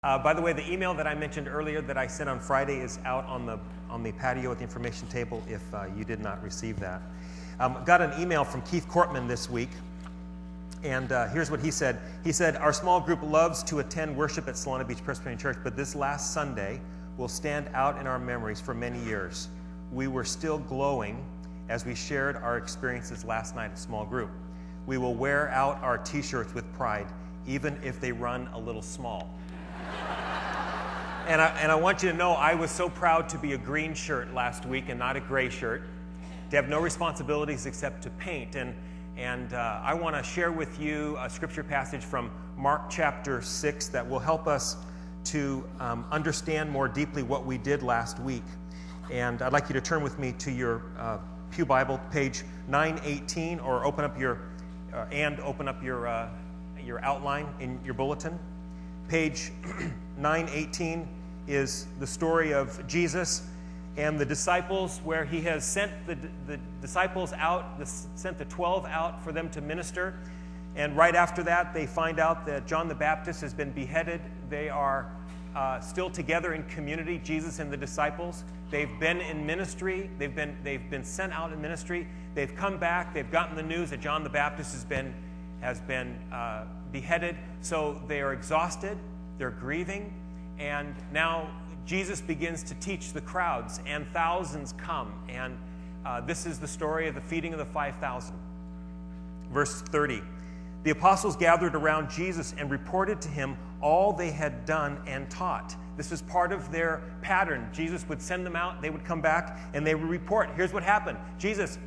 By the way, the email that I mentioned earlier that I sent on Friday is out on the patio at the information table if you did not receive that. Got an email from Keith Cortman this week, and here's what he said. He said, "Our small group loves to attend worship at Solana Beach Presbyterian Church, but this last Sunday will stand out in our memories for many years. We were still glowing as we shared our experiences last night at small group. We will wear out our t-shirts with pride, even if they run a little small." And I want you to know I was so proud to be a green shirt last week and not a gray shirt, to have no responsibilities except to paint. And I want to share with you a scripture passage from Mark chapter 6 that will help us to understand more deeply what we did last week. And I'd like you to turn with me to your Pew Bible, page 918, or open up your outline in your bulletin. Page 918 is the story of Jesus and the disciples, where he has sent the disciples out, sent the 12 out for them to minister. And right after that, they find out that John the Baptist has been beheaded. They are still together in community, Jesus and the disciples. They've been in ministry. They've been sent out in ministry. They've come back. They've gotten the news that John the Baptist has been beheaded. So they are exhausted. They're grieving. And now Jesus begins to teach the crowds, and thousands come. And this is the story of the feeding of the 5,000. Verse 30. The apostles gathered around Jesus and reported to him all they had done and taught. This was part of their pattern. Jesus would send them out, they would come back, and they would report. Here's what happened. Jesus,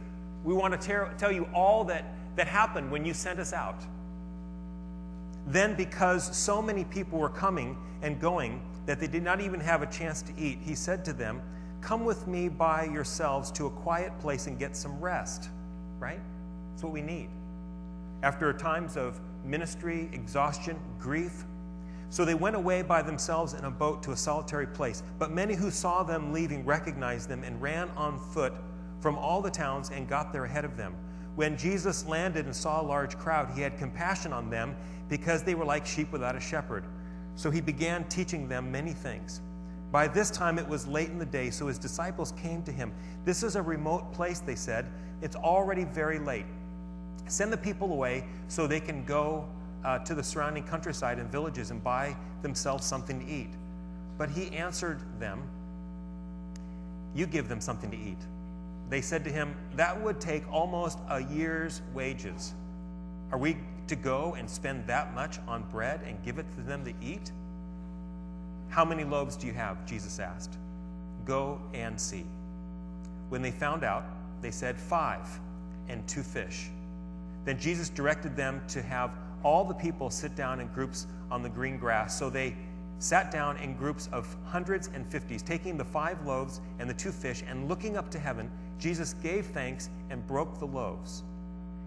we want to tell you all that happened when you sent us out. Then, because so many people were coming and going that they did not even have a chance to eat, he said to them, "Come with me by yourselves to a quiet place and get some rest." Right? That's what we need after times of ministry, exhaustion, grief. So they went away by themselves in a boat to a solitary place. But many who saw them leaving recognized them and ran on foot from all the towns and got there ahead of them. When Jesus landed and saw a large crowd, he had compassion on them because they were like sheep without a shepherd. So he began teaching them many things. By this time it was late in the day, so his disciples came to him. "This is a remote place," they said. "It's already very late. Send the people away so they can go to the surrounding countryside and villages and buy themselves something to eat." But he answered them, "You give them something to eat." They said to him, "That would take almost a year's wages. Are we to go and spend that much on bread and give it to them to eat?" "How many loaves do you have?" Jesus asked. "Go and see." When they found out, they said, 5 and 2 fish. Then Jesus directed them to have all the people sit down in groups on the green grass. So they sat down in groups of hundreds and fifties, taking the 5 loaves and the 2 fish, and looking up to heaven, Jesus gave thanks and broke the loaves.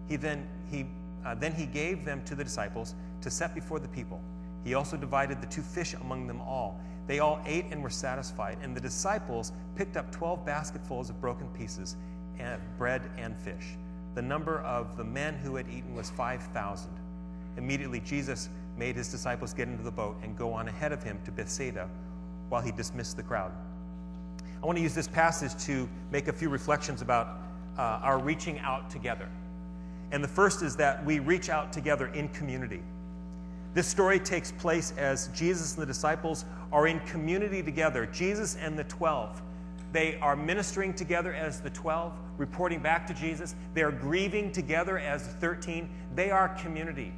Then he gave them to the disciples to set before the people. He also divided the 2 fish among them all. They all ate and were satisfied, and the disciples picked up 12 basketfuls of broken pieces, and bread and fish. The number of the men who had eaten was 5,000. Immediately Jesus made his disciples get into the boat and go on ahead of him to Bethsaida while he dismissed the crowd. I want to use this passage to make a few reflections about our reaching out together. And the first is that we reach out together in community. This story takes place as Jesus and the disciples are in community together. Jesus and the 12. They are ministering together as the 12, reporting back to Jesus. They are grieving together as the 13. They are community,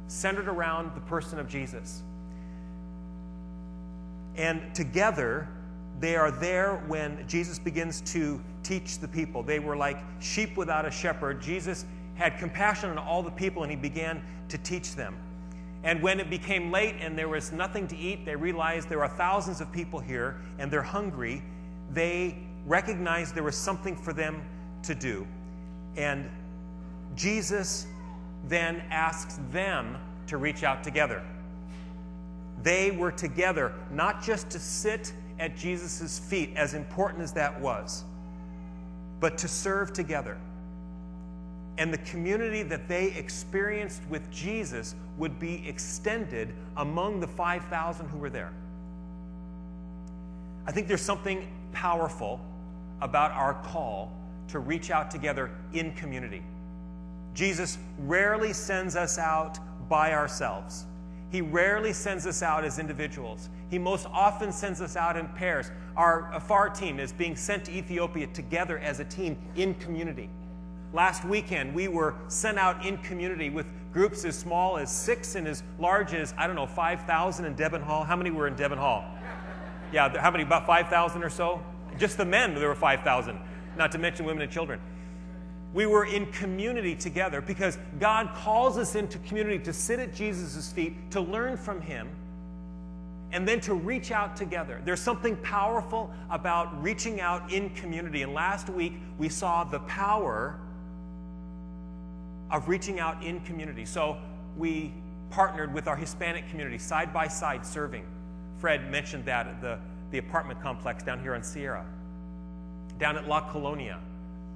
centered around the person of Jesus. And together, they are there when Jesus begins to teach the people. They were like sheep without a shepherd. Jesus had compassion on all the people, and he began to teach them. And when it became late and there was nothing to eat, they realized there are thousands of people here, and they're hungry. They recognized there was something for them to do. And Jesus then asks them to reach out together. They were together, not just to sit at Jesus' feet, as important as that was, but to serve together. and the community that they experienced with Jesus would be extended among the 5,000 who were there. I think there's something powerful about our call to reach out together in community. Jesus rarely sends us out by ourselves. He rarely sends us out as individuals. He most often sends us out in pairs. Our Afar team is being sent to Ethiopia together as a team in community. Last weekend, we were sent out in community with groups as small as 6 and as large as, 5,000 in Devon Hall. How many were in Devon Hall? Yeah, how many? About 5,000 or so? Just the men, there were 5,000, not to mention women and children. We were in community together because God calls us into community to sit at Jesus' feet, to learn from him, and then to reach out together. There's something powerful about reaching out in community. And last week, we saw the power of reaching out in community. So we partnered with our Hispanic community, side by side serving. Fred mentioned that at the apartment complex down here on Sierra. Down at La Colonia,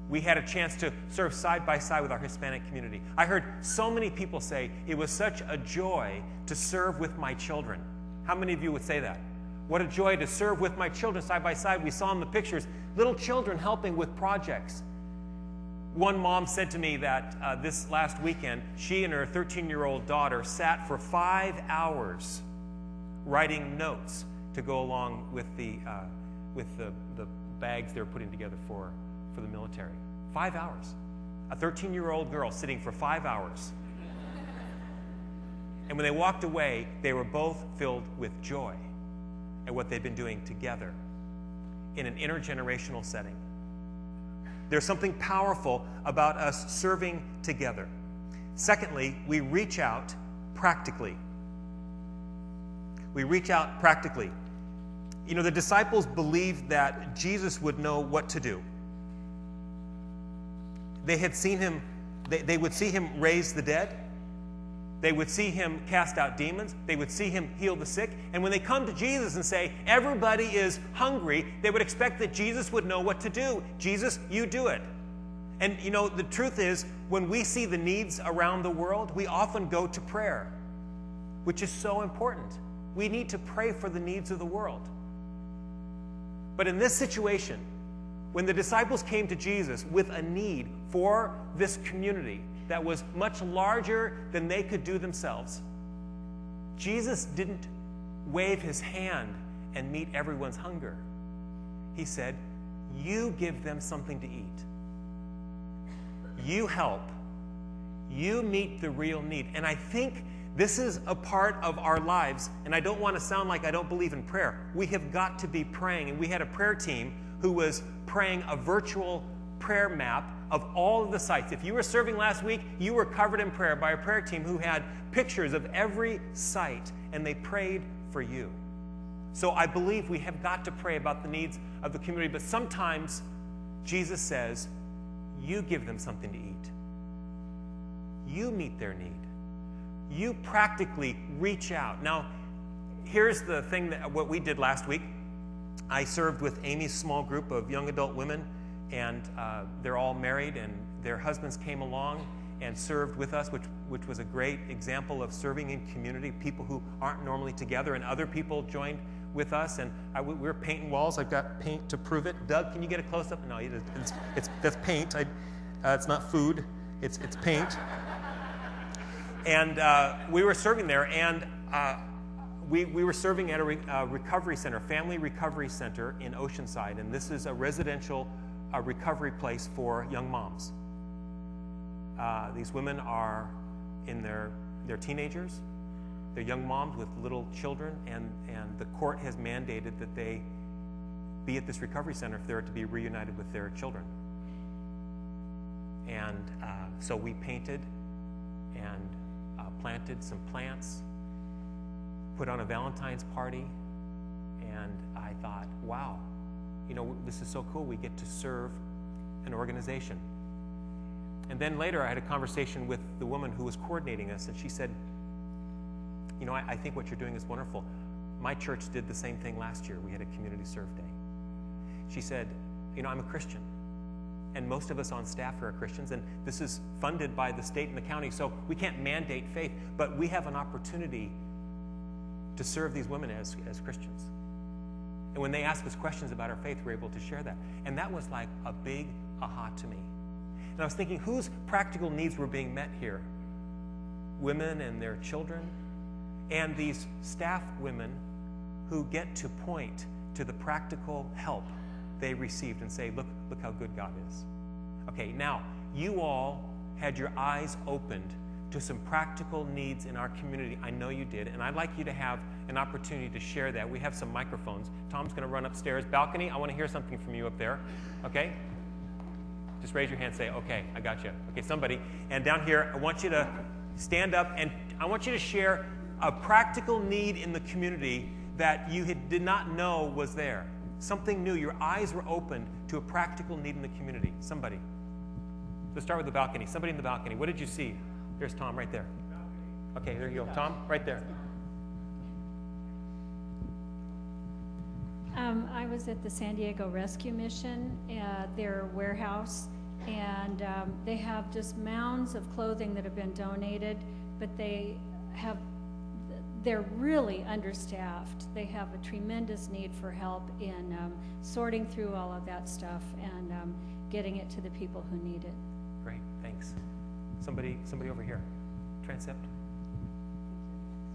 we had a chance to serve side by side with our Hispanic community. I heard so many people say, it was such a joy to serve with my children. How many of you would say that? What a joy to serve with my children side by side. We saw in the pictures, little children helping with projects. One mom said to me that this last weekend, she and her 13-year-old daughter sat for 5 hours writing notes to go along with the bags they were putting together for the military. 5 hours. A 13-year-old girl sitting for 5 hours. And when they walked away, they were both filled with joy at what they'd been doing together in an intergenerational setting. There's something powerful about us serving together. Secondly, we reach out practically. We reach out practically. You know, the disciples believed that Jesus would know what to do. They had seen him, they would see him raise the dead. They would see him cast out demons. They would see him heal the sick. And when they come to Jesus and say, everybody is hungry, they would expect that Jesus would know what to do. Jesus, you do it. And you know, the truth is, when we see the needs around the world, we often go to prayer, which is so important. We need to pray for the needs of the world. But in this situation, when the disciples came to Jesus with a need for this community that was much larger than they could do themselves, Jesus didn't wave his hand and meet everyone's hunger. He said, you give them something to eat. You help. You meet the real need. And I think this is a part of our lives, and I don't want to sound like I don't believe in prayer. We have got to be praying, and we had a prayer team who was praying a virtual prayer map of all of the sites. If you were serving last week, you were covered in prayer by a prayer team who had pictures of every site, and they prayed for you. So I believe we have got to pray about the needs of the community, but sometimes Jesus says, you give them something to eat. You meet their need. You practically reach out. Now, here's the thing that what we did last week. I served with Amy's small group of young adult women, and they're all married, and their husbands came along and served with us, which was a great example of serving in community, people who aren't normally together, and other people joined with us, and we were painting walls. I've got paint to prove it. Doug, can you get a close-up? No, that's paint. It's not food. It's paint. And we were serving there, and we were serving at a recovery center, family recovery center in Oceanside, and this is a residential recovery place for young moms. These women are in their teenagers. They're young moms with little children, and the court has mandated that they be at this recovery center if they're to be reunited with their children. And so we painted and planted some plants, put on a Valentine's party, and I thought, wow, you know, this is so cool. We get to serve an organization. And then later I had a conversation with the woman who was coordinating us, and she said, you know, I think what you're doing is wonderful. My church did the same thing last year. We had a community serve day. She said, you know, I'm a Christian, and most of us on staff here are Christians, and this is funded by the state and the county, so we can't mandate faith, but we have an opportunity to serve these women as Christians. And when they ask us questions about our faith, we're able to share that. And that was like a big aha to me. And I was thinking, whose practical needs were being met here? Women and their children, and these staff women who get to point to the practical help they received and say, look how good God is. Okay, now, you all had your eyes opened to some practical needs in our community. I know you did, and I'd like you to have an opportunity to share that. We have some microphones. Tom's going to run upstairs. Balcony, I want to hear something from you up there. Okay? Just raise your hand and say, okay, I got you. Okay, somebody. And down here, I want you to stand up, and I want you to share a practical need in the community that you did not know was there. Something new. Your eyes were opened to a practical need in the community. Somebody. Let's start with the balcony. Somebody in the balcony. What did you see? There's Tom right there. Okay, there you go. Tom, right there. I was at the San Diego Rescue Mission, their warehouse, and they have just mounds of clothing that have been donated, but they're really understaffed. They have a tremendous need for help in sorting through all of that stuff and getting it to the people who need it. Great, thanks. Somebody over here. Transept.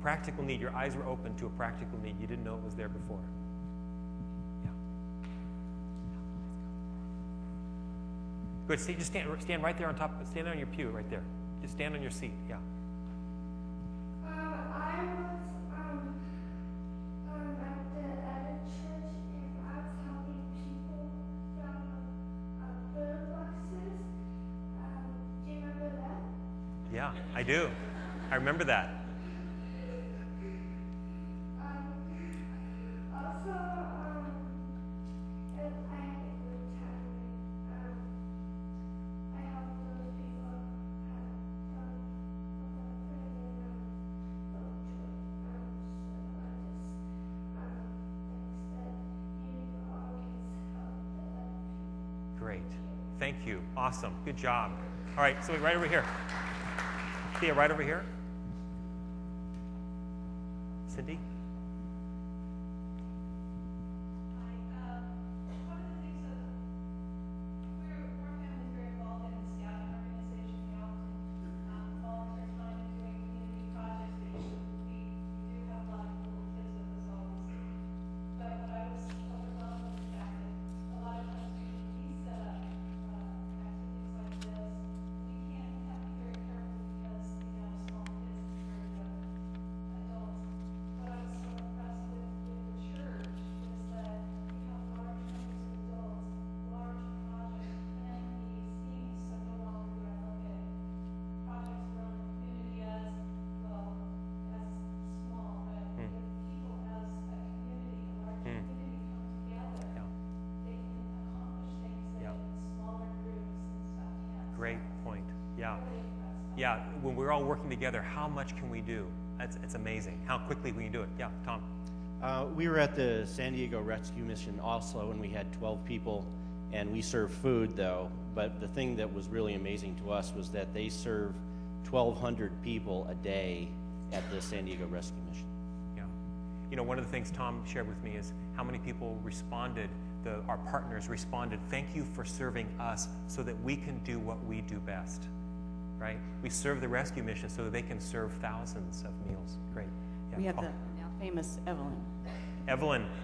Practical need. Your eyes were open to a practical need. You didn't know it was there before. Yeah. Good. Just stand right there on top. Stand on your pew right there. Just stand on your seat. Yeah. I was at a church, and I was helping people from food boxes. Do you remember that? Yeah, I do. I remember that. Also, I had a good time. I helped those people from Great. Thank you. Awesome. Good job. All right, so right over here. Thea, right over here. Cindy? One of the things that our family is very involved in the scouting organization. We often volunteer time in doing community projects. We do have a lot of little kids with us always. But what I was overwhelmed with the fact that a lot of times we set up activities like this, we can't have to be very careful because we have small kids compared to adults. What I was so impressed with the church is that we have large numbers of adults, large projects, and the schemes. So no longer do I look at projects around the community as well as small, but if people as a community, a large community come together, they can accomplish things that smaller groups and stuff can't. Great point. Yeah. Really impressed. Yeah, when we're all working together, how much can we do? It's amazing how quickly we can do it. Yeah, Tom. We were at the San Diego Rescue Mission also, and we had 12 people, and we served food, though. But the thing that was really amazing to us was that they serve 1,200 people a day at the San Diego Rescue Mission. Yeah. You know, one of the things Tom shared with me is how many people responded, our partners responded, thank you for serving us so that we can do what we do best, right? We serve the rescue mission so that they can serve thousands of meals. Great. Yeah, We have Paul. the now famous Evelyn.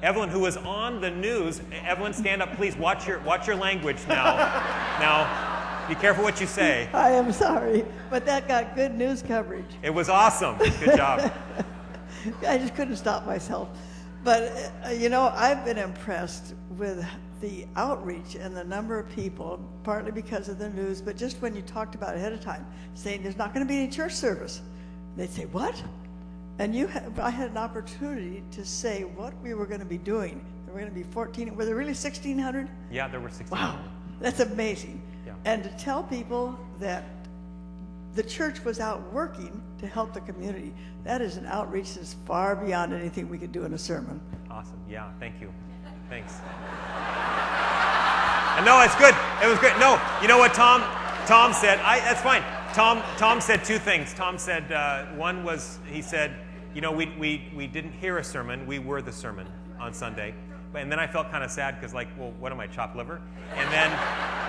Evelyn, who was on the news. Evelyn, stand up, please. Watch your language now. Now, be careful what you say. I am sorry, but that got good news coverage. It was awesome. Good job. I just couldn't stop myself. But, I've been impressed with the outreach and the number of people, partly because of the news, but just when you talked about it ahead of time, saying there's not going to be any church service. They'd say, what? And I had an opportunity to say what we were going to be doing. There were going to be 14, were there really 1,600? Yeah, there were 16. Wow, that's amazing. Yeah. And to tell people that the church was out working to help the community, that is an outreach that's far beyond anything we could do in a sermon. Awesome. Yeah, thank you. Thanks. No, it's good. It was great. No, you know what Tom said? That's fine. Tom said two things. Tom said, one was, he said, you know, we didn't hear a sermon. We were the sermon on Sunday. And then I felt kind of sad because, like, well, what am I, chopped liver? And then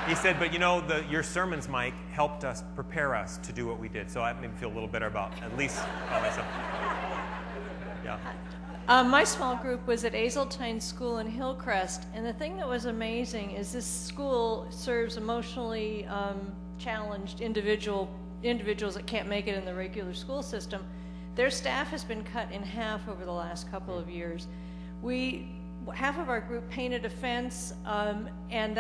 he said, but you know, your sermons, Mike, helped us, prepare us to do what we did. So I made me feel a little better about myself. Yeah. My small group was at Azeltine School in Hillcrest, and the thing that was amazing is this school serves emotionally challenged individuals that can't make it in the regular school system. Their staff has been cut in half over the last couple of years. Half of our group painted a fence, and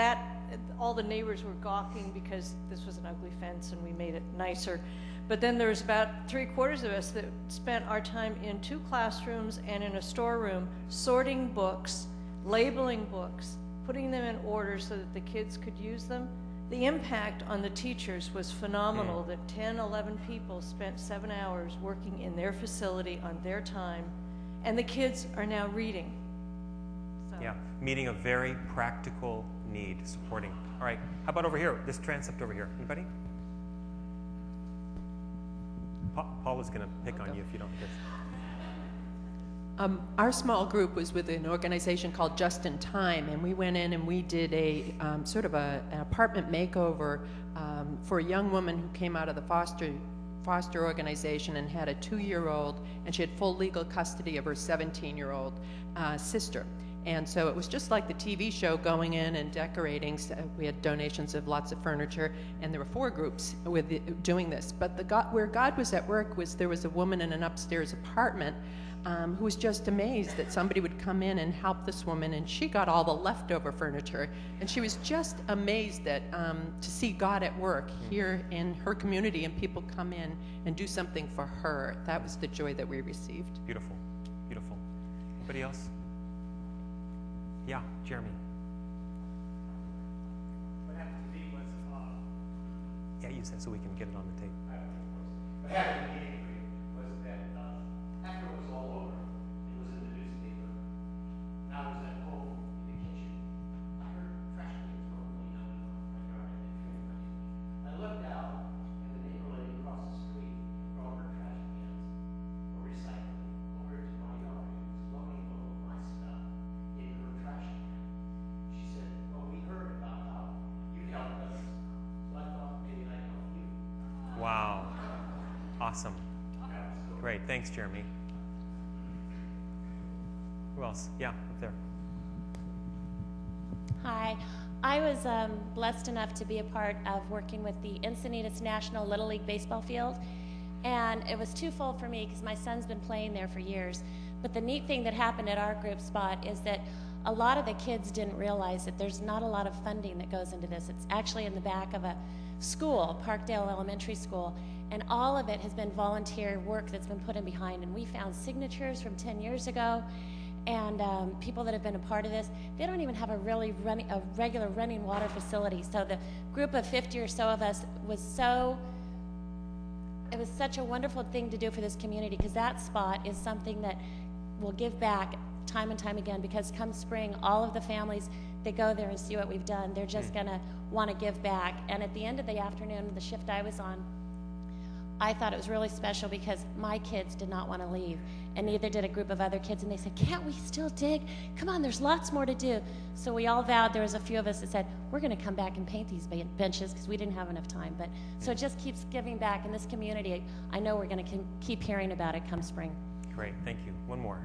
all the neighbors were gawking because this was an ugly fence and we made it nicer. But then there was about 3/4 of us that spent our time in 2 classrooms and in a storeroom sorting books, labeling books, putting them in order so that the kids could use them. The impact on the teachers was phenomenal, that 10, 11 people spent 7 hours working in their facility on their time, and the kids are now reading. So. Yeah, meeting a very practical need, supporting. All right, how about over here, this transept over here? Anybody? Paul is going to pick on you if you don't get this. Our small group was with an organization called Just in Time, and we went in and we did a sort of an apartment makeover for a young woman who came out of the foster organization and had a 2-year-old, and she had full legal custody of her 17-year-old sister. And so it was just like the TV show, going in and decorating. So we had donations of lots of furniture, and there were 4 groups doing this. But where God was at work was there was a woman in an upstairs apartment who was just amazed that somebody would come in and help this woman, and she got all the leftover furniture. And she was just amazed that to see God at work here in her community and people come in and do something for her. That was the joy that we received. Beautiful, beautiful. Anybody else? Yeah, Jeremy. What happened to me was, yeah, use that so we can get it on the tape. what happened to me was that after it was all over, it was in the newspaper, and I was at home in the kitchen. I heard trash cans rolling out of my yard and it threw my I looked out, and the neighbor lady across the street brought her trash cans for recycling over to my yard and was loading all of my stuff in her trash can. She said, "Oh, we heard about how you helped us, so I thought maybe I'd help you." Wow. Awesome. Great. Thanks, Jeremy. Who else? Yeah, up there. Hi. I was blessed enough to be a part of working with the Encinitas National Little League baseball field. And it was twofold for me because my son's been playing there for years. But the neat thing that happened at our group spot is that a lot of the kids didn't realize that there's not a lot of funding that goes into this. It's actually in the back of a school, Parkdale Elementary School, and all of it has been volunteer work that's been put in behind. And we found signatures from 10 years ago, and people that have been a part of this. They don't even have a regular running water facility. So the group of 50 or so of us it was such a wonderful thing to do for this community, because that spot is something that will give back time and time again, because come spring, all of the families that go there and see what we've done, they're just going to want to give back. And at the end of the afternoon, the shift I was on, I thought it was really special because my kids did not want to leave, and neither did a group of other kids, and they said, "Can't we still dig? Come on, there's lots more to do." So we all vowed, there was a few of us that said, we're going to come back and paint these benches because we didn't have enough time. But so it just keeps giving back in this community. I know we're going to keep hearing about it come spring. Great, thank you. One more.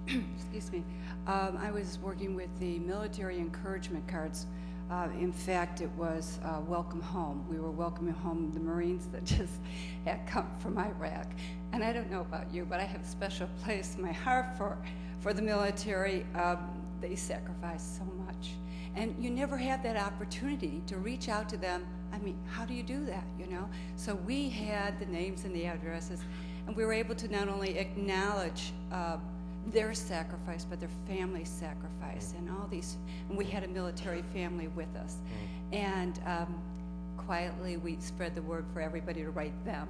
Excuse me. I was working with the military encouragement cards. In fact, it was welcome home. We were welcoming home the Marines that just had come from Iraq. And I don't know about you, but I have a special place in my heart for the military. They sacrifice so much. And you never have that opportunity to reach out to them. I mean, how do you do that, you know? So we had the names and the addresses, and we were able to not only acknowledge their sacrifice, but their family's sacrifice, and all these, and we had a military family with us. And quietly we spread the word for everybody to write them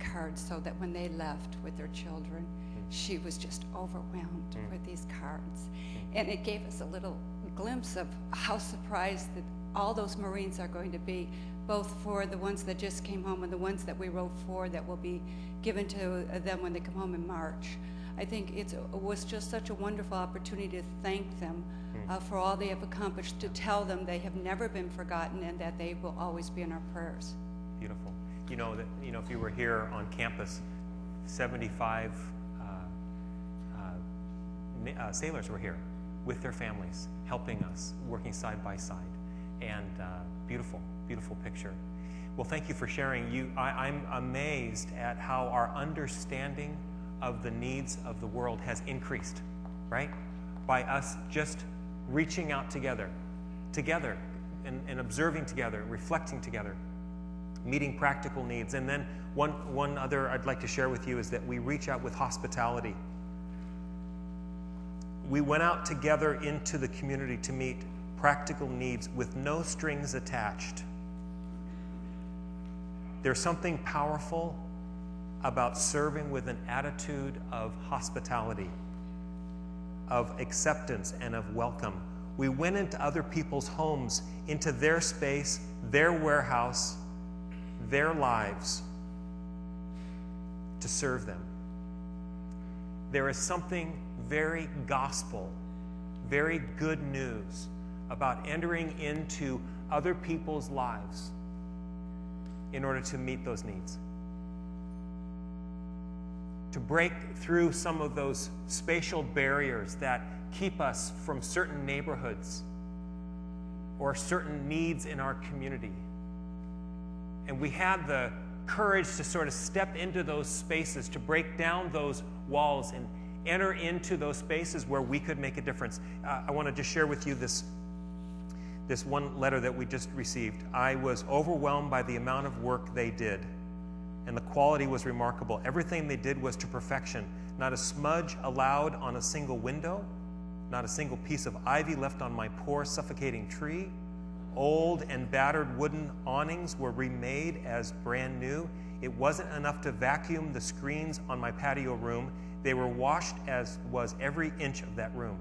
cards, so that when they left with their children, she was just overwhelmed with these cards. And it gave us a little glimpse of how surprised that all those Marines are going to be, both for the ones that just came home and the ones that we wrote for that will be given to them when they come home in March. I think it was just such a wonderful opportunity to thank them for all they have accomplished, to tell them they have never been forgotten and that they will always be in our prayers. Beautiful. You know that, you know, if you were here on campus, 75 sailors were here with their families, helping us, working side by side, and beautiful, beautiful picture. Well, thank you for sharing. I'm amazed at how our understanding of the needs of the world has increased, right? By us just reaching out together, and observing together, reflecting together, meeting practical needs. And then one other I'd like to share with you is that we reach out with hospitality. We went out together into the community to meet practical needs with no strings attached. There's something powerful about serving with an attitude of hospitality, of acceptance, and of welcome. We went into other people's homes, into their space, their warehouse, their lives, to serve them. There is something very gospel, very good news about entering into other people's lives in order to meet those needs. To break through some of those spatial barriers that keep us from certain neighborhoods or certain needs in our community. And we had the courage to sort of step into those spaces, to break down those walls and enter into those spaces where we could make a difference. I want to just share with you this one letter that we just received. I was overwhelmed by the amount of work they did, and the quality was remarkable. Everything they did was to perfection. Not a smudge allowed on a single window, not a single piece of ivy left on my poor suffocating tree. Old and battered wooden awnings were remade as brand new. It wasn't enough to vacuum the screens on my patio room. They were washed as was every inch of that room.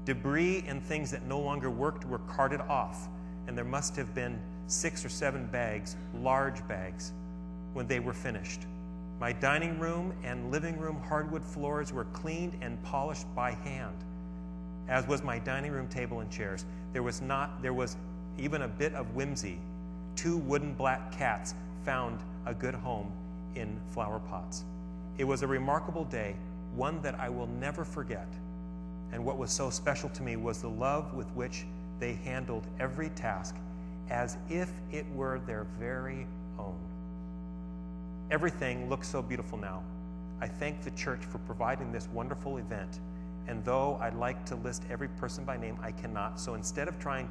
Debris and things that no longer worked were carted off, and there must have been 6 or 7 bags, large bags, when they were finished. My dining room and living room hardwood floors were cleaned and polished by hand, as was my dining room table and chairs. There was even a bit of whimsy. 2 wooden black cats found a good home in flower pots. It was a remarkable day, one that I will never forget. And what was so special to me was the love with which they handled every task as if it were their very own. Everything looks so beautiful now. I thank the church for providing this wonderful event. And though I'd like to list every person by name, I cannot. So instead of trying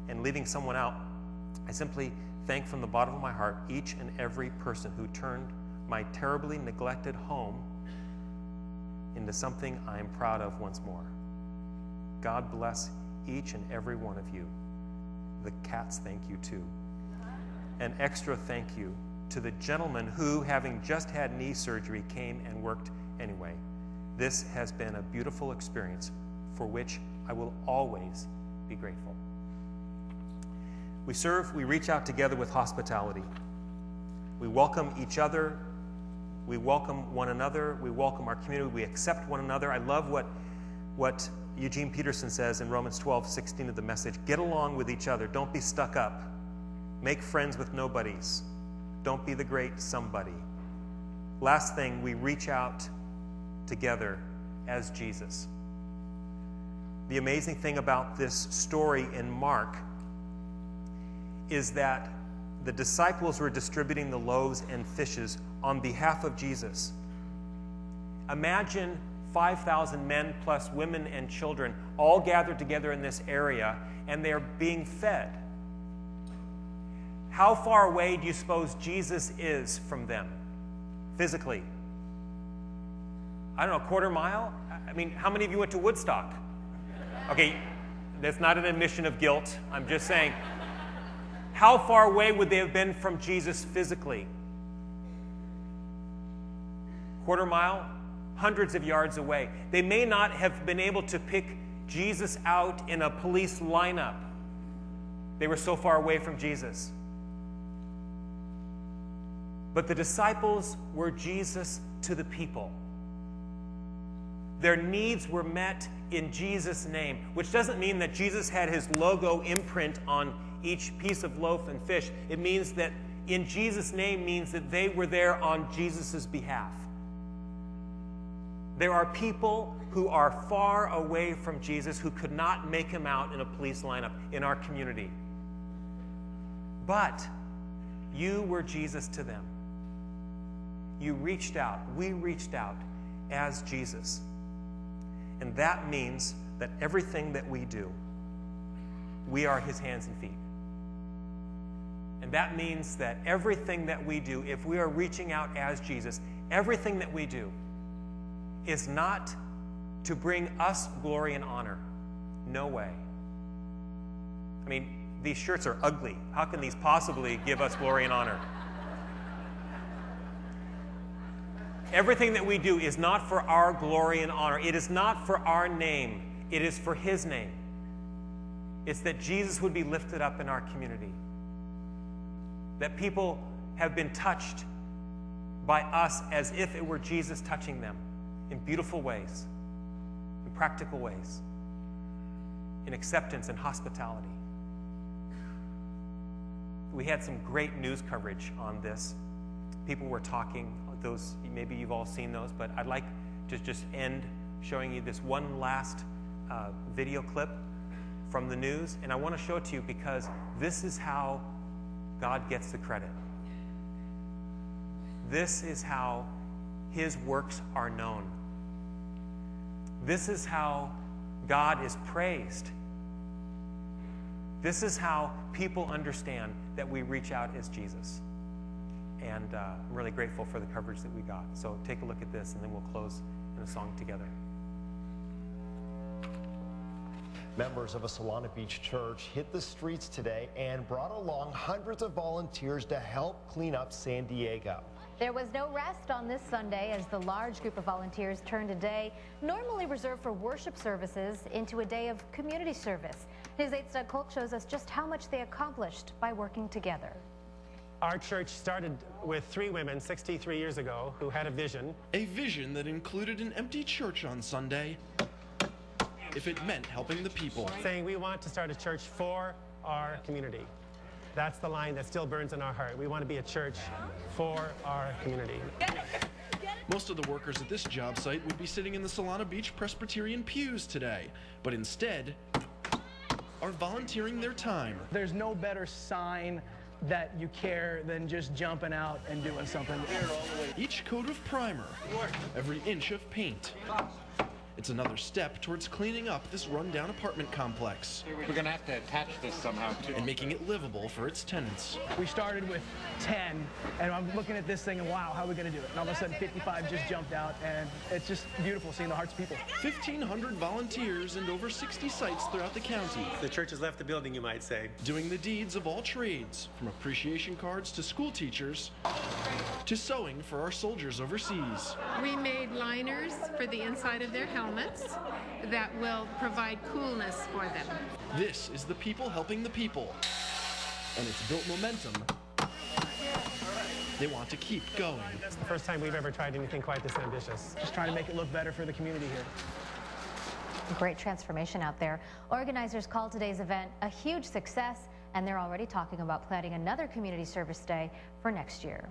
and leaving someone out, I simply thank from the bottom of my heart each and every person who turned my terribly neglected home into something I am proud of once more. God bless each and every one of you. The cats thank you too. An extra thank you to the gentleman who, having just had knee surgery, came and worked anyway. This has been a beautiful experience for which I will always be grateful. We serve, we reach out together with hospitality. We welcome each other. We welcome one another. We welcome our community. We accept one another. I love what Eugene Peterson says in Romans 12:16 of the Message. Get along with each other. Don't be stuck up. Make friends with nobodies. Don't be the great somebody. Last thing, we reach out together as Jesus. The amazing thing about this story in Mark is that the disciples were distributing the loaves and fishes on behalf of Jesus. Imagine 5,000 men plus women and children all gathered together in this area, and they're being fed. How far away do you suppose Jesus is from them physically? I don't know, a quarter mile? I mean, how many of you went to Woodstock? Okay, that's not an admission of guilt. I'm just saying, how far away would they have been from Jesus physically? Quarter mile? Hundreds of yards away. They may not have been able to pick Jesus out in a police lineup. They were so far away from Jesus. But the disciples were Jesus to the people. Their needs were met in Jesus' name, which doesn't mean that Jesus had his logo imprint on each piece of loaf and fish. It means that in Jesus' name means that they were there on Jesus' behalf. There are people who are far away from Jesus who could not make him out in a police lineup in our community. But you were Jesus to them. You reached out. We reached out as Jesus. And that means that everything that we do, we are his hands and feet. And that means that everything that we do, if we are reaching out as Jesus, everything that we do is not to bring us glory and honor. No way. I mean, these shirts are ugly. How can these possibly give us glory and honor? Everything that we do is not for our glory and honor. It is not for our name. It is for his name. It's that Jesus would be lifted up in our community. That people have been touched by us as if it were Jesus touching them in beautiful ways, in practical ways, in acceptance and hospitality. We had some great news coverage on this. People were talking, those, maybe you've all seen those, but I'd like to just end showing you this one last video clip from the news. And I want to show it to you because this is how God gets the credit. This is how his works are known. This is how God is praised. This is how people understand that we reach out as Jesus. And I'm really grateful for the coverage that we got. So take a look at this, and then we'll close in a song together. Members of a Solana Beach church hit the streets today and brought along hundreds of volunteers to help clean up San Diego. There was no rest on this Sunday as the large group of volunteers turned a day normally reserved for worship services into a day of community service. News 8's Doug Kolk shows us just how much they accomplished by working together. Our church started with 3 women 63 years ago who had a vision. A vision that included an empty church on Sunday, if it meant helping the people. Saying we want to start a church for our community. That's the line that still burns in our heart. We want to be a church for our community. Most of the workers at this job site would be sitting in the Solana Beach Presbyterian pews today, but instead are volunteering their time. There's no better sign that you care than just jumping out and doing something. Each coat of primer, every inch of paint. It's another step towards cleaning up this rundown apartment complex. We're going to have to attach this somehow, too. And making it livable for its tenants. We started with 10, and I'm looking at this thing and wow, how are we going to do it? And all of a sudden 55 just jumped out, and it's just beautiful seeing the hearts of people. 1,500 volunteers and over 60 sites throughout the county. The church has left the building, you might say. Doing the deeds of all trades, from appreciation cards to school teachers, to sewing for our soldiers overseas. We made liners for the inside of their helmets that will provide coolness for them. This is the people helping the people, and it's built momentum they want to keep going. It's the first time we've ever tried anything quite this ambitious. Just trying to make it look better for the community here. Great transformation out there. Organizers called today's event a huge success, and they're already talking about planning another community service day for next year.